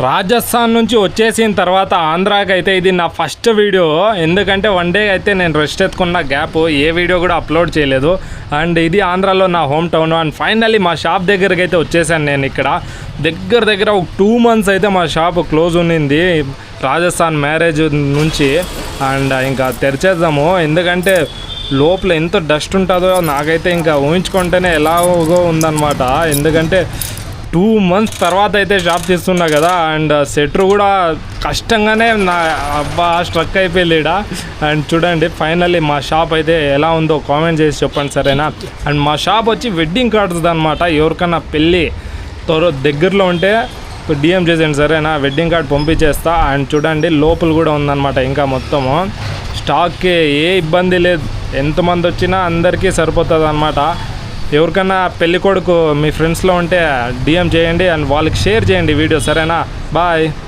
రాజస్థాన్ నుంచి వచ్చేసిన తర్వాత ఆంధ్రాకి అయితే ఇది నా ఫస్ట్ వీడియో. ఎందుకంటే వన్ డే అయితే నేను రెస్ట్ ఎత్తుకున్న గ్యాప్ ఏ వీడియో కూడా అప్లోడ్ చేయలేదు. అండ్ ఇది ఆంధ్రాలో నా హోమ్ టౌన్. అండ్ ఫైనల్లీ మా షాప్ దగ్గరికి అయితే వచ్చేసాను. నేను ఇక్కడ దగ్గర ఒక 2 months అయితే మా షాప్ క్లోజ్ ఉన్నింది రాజస్థాన్ మ్యారేజ్ నుంచి. అండ్ ఇంకా తెరిచేద్దాము, ఎందుకంటే లోపల ఎంత డస్ట్ ఉంటుందో నాకైతే ఇంకా ఊహించుకుంటేనే ఎలాగో ఉందన్నమాట. ఎందుకంటే 2 months తర్వాత అయితే షాప్ తీస్తున్నా కదా. అండ్ సెటర్ కూడా కష్టంగానే స్ట్రక్ అయిపోయింది. అండ్ చూడండి ఫైనల్లీ మా షాప్ అయితే ఎలా ఉందో కామెంట్ చేసి చెప్పండి, సరేనా. అండ్ మా షాప్ వచ్చి వెడ్డింగ్ కార్డ్స్ అనమాట. ఎవరికన్నా పెళ్ళి దగ్గరలో ఉంటే డిఎం చేసేయండి, సరేనా. Wedding card పంపించేస్తా. అండ్ చూడండి లోపల కూడా ఉందన్నమాట. ఇంకా మొత్తము స్టాక్కి ఏ ఇబ్బంది లేదు, ఎంతమంది వచ్చినా అందరికీ సరిపోతుంది అనమాట. ఎవరికన్నా పెళ్లి కొడుకు మీ ఫ్రెండ్స్లో ఉంటే డిఎం చేయండి అండ్ వాళ్ళకి షేర్ చేయండి వీడియో, సరేనా. బాయ్.